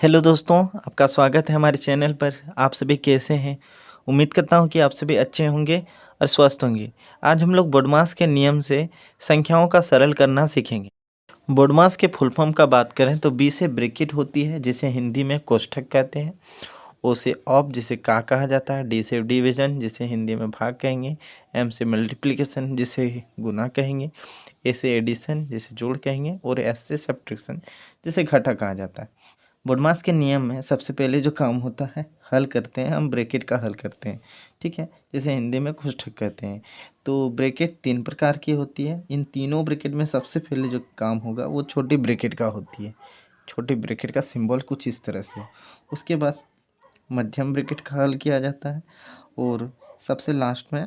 Hello दोस्तों, आपका स्वागत है हमारे चैनल पर। आप सभी कैसे हैं? उम्मीद करता हूँ कि आप सभी अच्छे होंगे और स्वस्थ होंगे। आज हम लोग बोडमास के नियम से संख्याओं का सरल करना सीखेंगे। बोडमास के फुल फॉर्म का बात करें तो बी से ब्रैकेट होती है जिसे हिंदी में कोष्ठक कहते हैं। ओ से ऑफ जिसे का कहा जाता है। डी से डिवीजन जिसे हिंदी में भाग कहेंगे। एम से मल्टीप्लिकेशन जिसे गुना कहेंगे। ए से एडिशन जिसे जोड़ कहेंगे और एस से सब्ट्रैक्शन जिसे घटा कहा जाता है। बोडमास के नियम में सबसे पहले जो काम होता है हल करते हैं, हम ब्रैकेट का हल करते हैं। ठीक है, जिसे हिंदी में कोष्ठक कहते हैं। तो ब्रैकेट 3 प्रकार की होती है। इन तीनों ब्रैकेट में सबसे पहले जो काम होगा वो छोटी ब्रैकेट का होती है। छोटी ब्रैकेट का सिंबल कुछ इस तरह से। उसके बाद मध्यम ब्रैकेट का हल किया जाता है और सबसे लास्ट में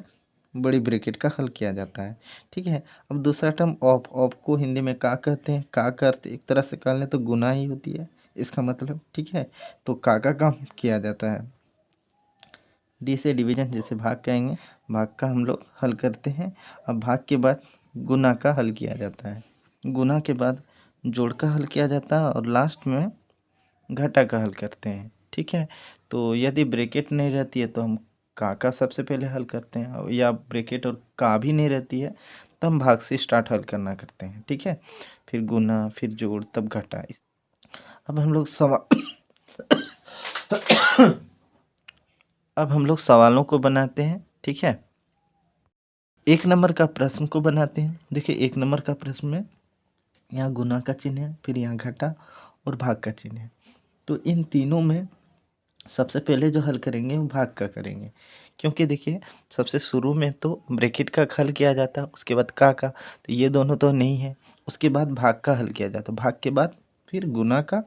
बड़ी ब्रैकेट का हल किया जाता है। ठीक है, अब दूसरा टर्म ऑफ। ऑफ को हिंदी में का कहते हैं। का का अर्थ एक तरह से कर लें तो गुना ही होती है इसका मतलब। ठीक है, तो का काम किया जाता है। डी से डिवीजन जिसे भाग कहेंगे, भाग का हम लोग हल करते हैं। अब भाग के बाद गुना का हल किया जाता है। गुना के बाद जोड़ का हल किया जाता है और लास्ट में घटा का हल करते हैं। ठीक है, तो यदि ब्रैकेट नहीं रहती है तो हम का सबसे पहले हल करते हैं, या ब्रैकेट और का भी नहीं रहती है तो हम भाग से स्टार्ट हल करना करते हैं। ठीक है, फिर गुना, फिर जोड़, तब घटा। अब हम लोग सवा अब हम लोग सवालों को बनाते हैं। ठीक है, 1 नंबर का प्रश्न को बनाते हैं। देखिए 1 नंबर का प्रश्न में यहाँ गुना का चिन्ह है, फिर यहाँ घटा और भाग का चिन्ह है। तो इन तीनों में सबसे पहले जो हल करेंगे वो भाग का करेंगे, क्योंकि देखिए सबसे शुरू में तो ब्रैकेट का हल किया जाता है, उसके बाद का, तो ये दोनों तो नहीं है। उसके बाद भाग का हल किया जाता है, भाग के बाद फिर गुना का,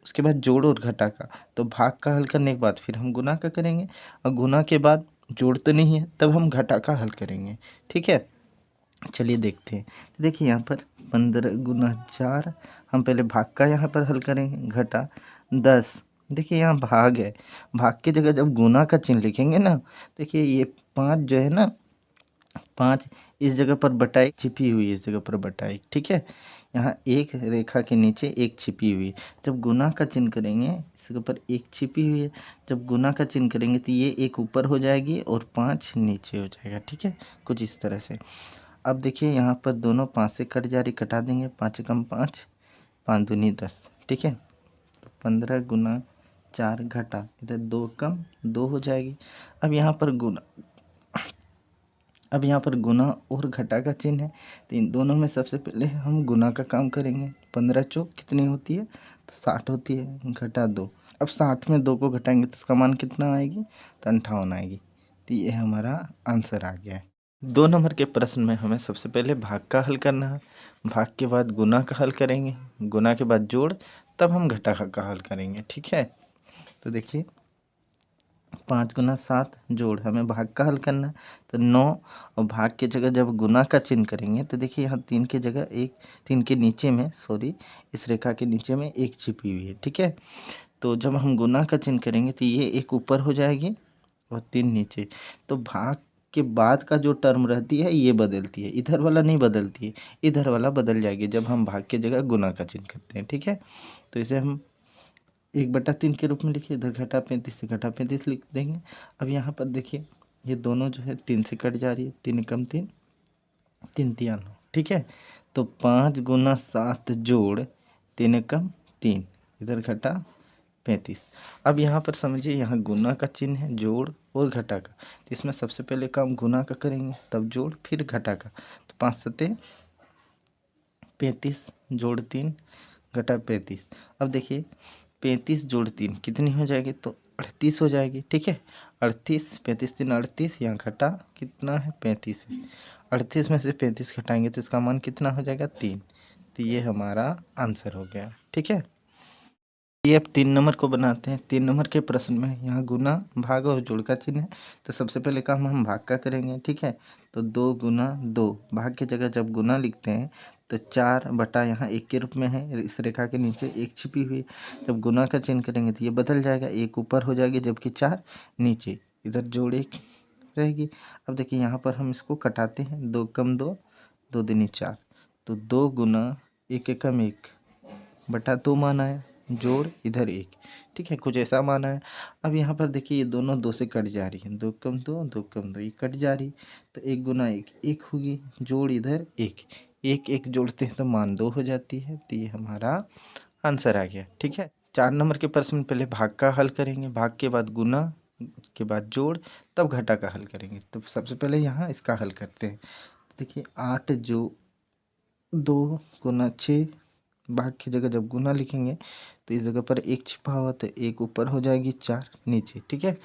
उसके बाद जोड़ और घटा का। तो भाग का हल करने के बाद फिर हम गुना का करेंगे, और गुना के बाद जोड़ तो नहीं है तब हम घटा का हल करेंगे। ठीक है, चलिए देखते हैं। देखिए यहाँ पर 15 गुना 4, हम पहले भाग का यहाँ पर हल करेंगे। घटा 10, देखिए यहाँ भाग है, भाग की जगह जब गुना का चिन्ह लिखेंगे ना, देखिए ये 5 जो है ना, 5 इस जगह पर बटाई छिपी हुई है, इस जगह पर बटाई। ठीक है, यहाँ एक रेखा के नीचे एक छिपी हुई है। जब गुना का चिन्ह करेंगे इस जगह पर एक छिपी हुई है, जब गुना का चिन्ह करेंगे तो ये एक ऊपर हो जाएगी और 5 नीचे हो जाएगा। ठीक है, कुछ इस तरह से। अब देखिए यहाँ पर दोनों 5 से कट जा रही, कटा देंगे। 5 कम 5, 5 दूनी 10। ठीक है, तो 15 गुना 4 घटा, इधर 2 कम 2 हो जाएगी। अब यहाँ पर गुना, अब यहाँ पर गुना और घटा का चिन्ह है, तो इन दोनों में सबसे पहले हम गुना का काम करेंगे। 15 चौक कितनी होती है, तो 60 होती है। घटा 2, अब 60 में 2 को घटाएंगे तो उसका मान कितना आएगी, तो 58 आएगी। तो ये हमारा आंसर आ गया है। 2 नंबर के प्रश्न में हमें सबसे पहले भाग का हल करना है, भाग के बाद गुना का हल करेंगे, गुना के बाद जोड़, तब हम घटा का हल करेंगे। ठीक है, तो देखिए 5 गुना 7 जोड़, हमें भाग का हल करना है तो 9, और भाग की जगह जब गुना का चिन्ह करेंगे तो देखिए यहाँ 3 की जगह एक, 3 के नीचे में, सॉरी, इस रेखा के नीचे में एक छिपी हुई है। ठीक है, तो जब हम गुना का चिन्ह करेंगे तो ये एक ऊपर हो जाएगी और 3 नीचे। तो भाग के बाद का जो टर्म रहती है ये बदलती है, इधर वाला नहीं बदलती है, इधर वाला बदल जाएगी जब हम भाग की जगह गुना का चिन्ह करते हैं। ठीक है, तो इसे हम 1/3 के रूप में लिखिए, इधर घटा 35 से घटा 35 लिख देंगे। अब यहाँ पर देखिए ये दोनों जो है 3 से कट जा रही है, 3 कम 3, 3 तिया 9। ठीक है, तो 5 गुना 7 जोड़ 3 कम 3, इधर घटा 35। अब यहाँ पर समझिए यहाँ गुना का चिन्ह है, जोड़ और घटा का, तो इसमें सबसे पहले काम गुना का करेंगे, तब जोड़, फिर घटा का। तो 5 सत्ते 35, जोड़ 3 घटा 35। अब देखिए 35 जोड़ 3 कितनी हो जाएगी, तो 38 हो जाएगी। ठीक है, 38, 35 3 38, यहाँ घटा कितना है 35 है। 38 में से 35 घटाएंगे तो इसका मान कितना हो जाएगा 3। तो ये हमारा आंसर हो गया। ठीक है, ये अब 3 नंबर को बनाते हैं। 3 नंबर के प्रश्न में यहाँ गुना, भाग और जोड़ का चिन्ह है, तो सबसे पहले काम हम भाग का करेंगे। ठीक है, तो 2 गुना 2, भाग की जगह जब गुना लिखते हैं तो 4 बटा यहाँ 1 के रूप में है, इस रेखा के नीचे एक छिपी हुई। जब गुना का चिन्ह करेंगे तो ये बदल जाएगा, एक ऊपर हो जाएगी जबकि 4 नीचे, इधर जोड़ 1 रहेगी। अब देखिए यहाँ पर हम इसको कटाते हैं, 2 कम 2, 2 दूनी 4, तो 2 गुना 1 एकम 1 बटा 2 मान आया। जोड़ इधर 1, ठीक है, कुछ ऐसा माना है। अब यहाँ पर देखिए ये दोनों 2 से कट जा रही है, 2 कम 2, 2 कम 2, ये कट जा रही, तो 1 गुना 1 1 होगी, जोड़ इधर 1, 1 1 जोड़ते हैं तो मान 2 हो जाती है, तो ये हमारा आंसर आ गया, ठीक है। 4 नंबर के प्रश्न में पहले भाग का हल करेंगे, भाग के बाद गुना के बाद जोड़, तब घटा का हल करेंगे। तो सबसे पहले यहाँ इसका हल करते हैं। देखिए 8 जो 2 गुना 6, भाग की जगह जब गुना लिखेंगे तो इस जगह पर 1 छिपा हुआ, तो 1 ऊपर हो जाएगी, 4 नीचे, ठीक है।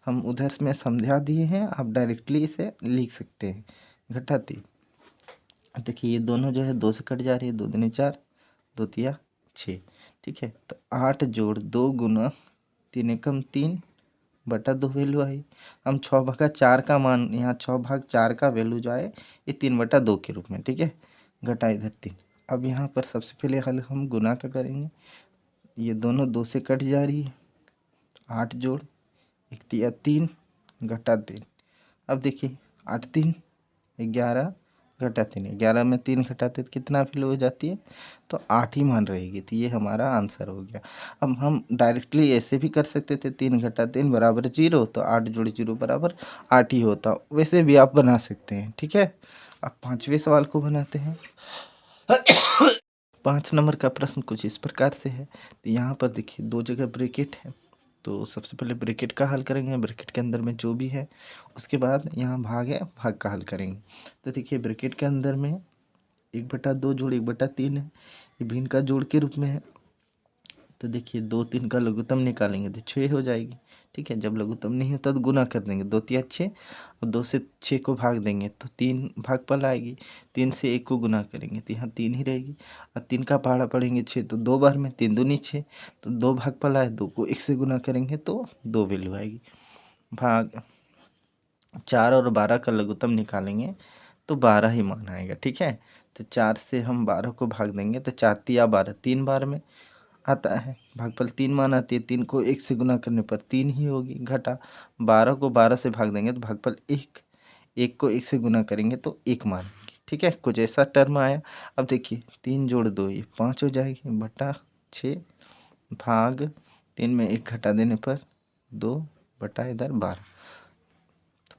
हम उधर में समझा दिए हैं, आप डायरेक्टली इसे लिख सकते हैं। घटाती, देखिए ये दोनों जो है 2 से कट जा रही है, 2 दूनी 4, 2 तिया 6, ठीक है। तो 8 जोड़ 2 गुना 3 एकम 3 बटा 2 वैल्यू आई। हम 6 भागा 4 का मान, यहाँ 6 भाग 4 का वैल्यू जो आए ये 3 बटा 2 के रूप में, ठीक है। घटा इधर 3। अब यहाँ पर सबसे पहले हल हम गुना का करेंगे, ये दोनों 2 से कट जा रही है, 8 जोड़ 1 तिया 3 घटा 3। अब देखिए 8 3 11 घटा 3, 11 में 3 घटाते तो कितना वैल्यू हो जाती है, तो 8 ही मान रहेगी, तो ये हमारा आंसर हो गया। अब हम डायरेक्टली ऐसे भी कर सकते थे, 3 घटा 3 बराबर 0, तो 8 जोड़ 0 बराबर 8 ही होता, वैसे भी आप बना सकते हैं, ठीक है। अब 5वें सवाल को बनाते हैं। 5 नंबर का प्रश्न कुछ इस प्रकार से है। तो यहाँ पर देखिए 2 जगह ब्रैकेट है, तो सबसे पहले ब्रैकेट का हल करेंगे, ब्रैकेट के अंदर में जो भी है, उसके बाद यहाँ भाग है, भाग का हल करेंगे। तो देखिए ब्रैकेट के अंदर में 1/2 जोड़ 1/3 है, ये भिन्न का जोड़ के रूप में है। तो देखिए 2 3 का लघुत्तम निकालेंगे तो 6 हो जाएगी, ठीक है। जब लघुत्तम नहीं होता तो गुना कर देंगे, 2 तिया 6, और 2 से 6 को भाग देंगे तो 3 भागफल आएगी, 3 से 1 को गुना करेंगे तो यहाँ 3 ही रहेगी, और 3 का पहाड़ा पढ़ेंगे 6 तो 2 बार में, 3 दूनी 6, तो 2 भागफल आए, 2 को 1 से गुना करेंगे तो 2 वैल्यू आएगी। भाग 4 और 12 का लघुत्तम निकालेंगे तो 12 ही मान आएगा, ठीक है। तो 4 से हम 12 को भाग देंगे तो 4 तिया 12, 3 बार में आता है, भागफल 3 मान आती है, 3 को 1 से गुना करने पर 3 ही होगी। घटा 12 को 12 से भाग देंगे तो भागफल 1, 1 को 1 से गुना करेंगे तो 1 मानेंगे, ठीक है। कुछ ऐसा टर्म आया। अब देखिए 3 जोड़ 2 ये 5 हो जाएगी, बटा 6 भाग 3 में 1 घटा देने पर 2 बटा इधर 12,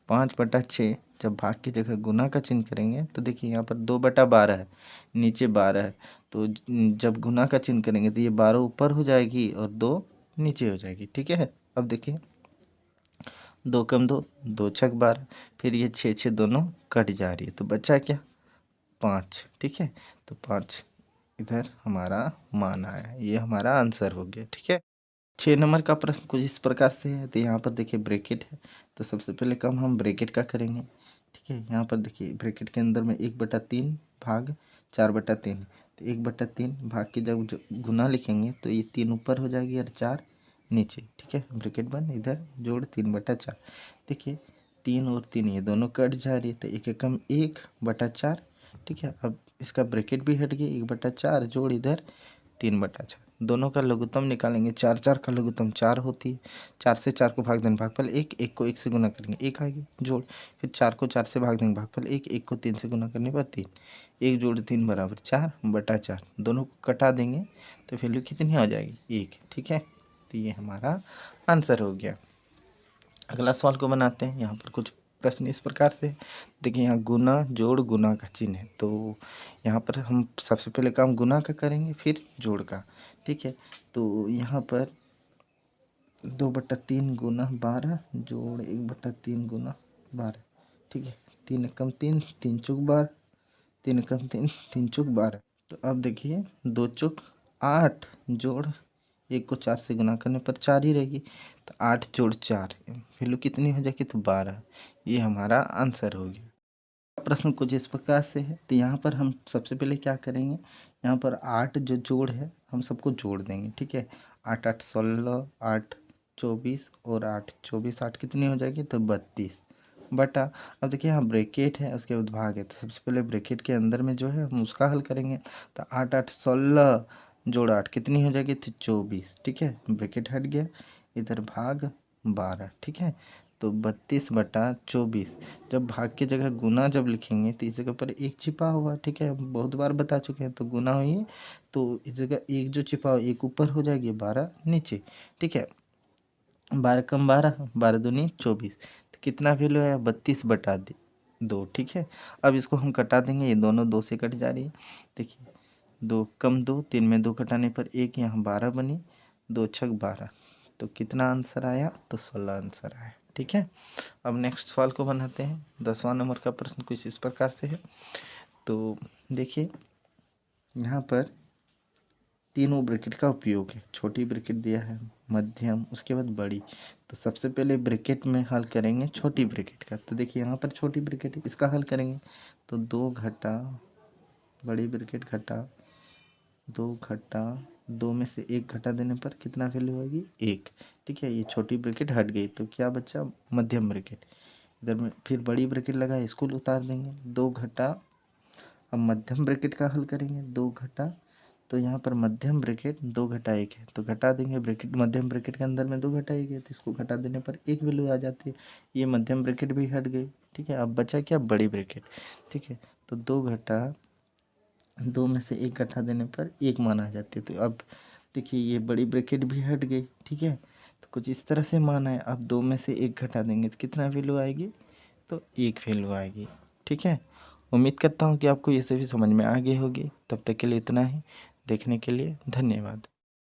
5/6। जब भाग की जगह गुना का चिन्ह करेंगे तो देखिए यहाँ पर 2/12 है, नीचे 12 है, तो जब गुना का चिन्ह करेंगे तो ये 12 ऊपर हो जाएगी और 2 नीचे हो जाएगी, ठीक है। अब देखिए 2 कम 2, 2 छक 12, फिर ये 6 6 दोनों कट जा रही है, तो बचा क्या, 5, ठीक है। तो 5 इधर हमारा मान आया, ये हमारा आंसर हो गया, ठीक है। 6 नंबर का प्रश्न कुछ इस प्रकार से है। तो यहाँ पर देखिए ब्रैकेट है, तो सबसे पहले काम हम ब्रैकेट का करेंगे, ठीक है। यहाँ पर देखिए ब्रैकेट के अंदर में 1/3 भाग 4/3, तो 1/3 भाग के जब गुना लिखेंगे तो ये 3 ऊपर हो जाएगी और 4 नीचे, ठीक है। ब्रैकेट बंद, इधर जोड़ 3/4। देखिए 3 और 3 ये दोनों कट जा रही है, तो 1 एकम 1/4, ठीक है। अब इसका ब्रैकेट भी हट गया, 1/4 जोड़ इधर 3/4, दोनों का लघुत्तम निकालेंगे, 4 4 का लघुत्तम 4 होती है, 4 से 4 को भाग देंगे भागफल 1, 1 को 1 से गुना करेंगे 1 आएगी, जोड़ फिर 4 को 4 से भाग देंगे भागफल 1, 1 को 3 से गुना करने पर 3, 1 जोड़ 3 बराबर 4/4, दोनों को कटा देंगे तो वैल्यू कितनी आ जाएगी 1, ठीक है। तो ये हमारा आंसर हो गया। अगला सवाल को बनाते हैं। यहाँ पर कुछ प्रश्न इस प्रकार से, देखिए यहाँ गुना जोड़ गुना का चिन्ह है, तो यहाँ पर हम सबसे पहले काम गुना का करेंगे फिर जोड़ का, ठीक है। तो यहाँ पर 2/3 गुना 12 जोड़ 1/3 गुना 12, ठीक है। 3 एकम 3, 3 चौक 12, 3 एकम 3, 3 चौक 12। तो अब देखिए 2 चौक 8 जोड़ 1 को 4 से गुना करने पर 4 ही रहेगी, तो 8 जोड़ 4 वैल्यू कितनी हो जाएगी, तो 12, ये हमारा आंसर हो गया। प्रश्न कुछ इस प्रकार से है। तो यहाँ पर हम सबसे पहले क्या करेंगे, यहाँ पर 8 जो जोड़ है हम सबको जोड़ देंगे, ठीक है। 8 8 16, 8 24 और 8 24, 8 कितनी हो जाएगी, तो 32 बटा। अब देखिए यहाँ ब्रैकेट है, उसके बाद भाग है, तो सबसे पहले ब्रैकेट के अंदर में जो है हम उसका हल करेंगे। तो 8 8 16 जोड़ 8 कितनी हो जाएगी, तो 24, ठीक है। ब्रैकेट हट गया, इधर भाग 12, ठीक है। तो 32/24। जब भाग की जगह गुना जब लिखेंगे तो इस जगह पर एक छिपा हुआ, ठीक है, हम बहुत बार बता चुके हैं। तो गुना हुई, तो इस जगह एक जो छिपा हुआ एक ऊपर हो जाएगी, 12 नीचे, ठीक है। 12 कम 12, 12 दूनी 24। तो कितना वैल्यू आया, 32/2, ठीक है। अब इसको हम कटा देंगे, ये दोनों 2 से कट जा रही है। देखिए 2 कम 2, 3 में 2 घटाने पर 1, यहाँ 12 बनी, 2 छक 12। तो कितना आंसर आया, तो 16 आंसर आया, ठीक है। अब नेक्स्ट सवाल को बनाते हैं। 10वां नंबर का प्रश्न कुछ इस प्रकार से है। तो देखिए यहाँ पर तीनों ब्रैकेट का उपयोग है। छोटी ब्रैकेट दिया है, मध्यम, उसके बाद बड़ी। तो सबसे पहले ब्रैकेट में हल करेंगे छोटी ब्रैकेट का। तो देखिए यहाँ पर छोटी ब्रैकेट है, इसका हल करेंगे। तो 2 घटा बड़ी ब्रैकेट घटा 2 घटा 2 में से 1 घटा देने पर कितना वैल्यू होगी, 1, ठीक है। ये छोटी ब्रैकेट हट गई, तो क्या बचा, मध्यम ब्रैकेट। इधर में फिर बड़ी ब्रैकेट लगा, इसको उतार देंगे, 2 घटा। अब मध्यम ब्रैकेट का हल करेंगे, 2 घटा, तो यहाँ पर मध्यम ब्रैकेट 2 घटा 1 है, तो घटा देंगे। ब्रैकेट मध्यम ब्रैकेट के अंदर में 2 घटा 1 है, तो इसको घटा देने पर एक वैल्यू आ जाती है। ये मध्यम ब्रैकेट भी हट गई, ठीक है। अब बचा क्या, बड़ी ब्रैकेट, ठीक है। तो 2 घटा 2 में से 1 घटा देने पर 1 मान आ जाती है। तो अब देखिए ये बड़ी ब्रैकेट भी हट गई, ठीक है। तो कुछ इस तरह से मान है। अब 2 में से 1 घटा देंगे तो कितना वैल्यू आएगी, तो 1 वैल्यू आएगी, ठीक है। उम्मीद करता हूँ कि आपको ये सभी समझ में आ गई होगी। तब तक के लिए इतना ही। देखने के लिए धन्यवाद।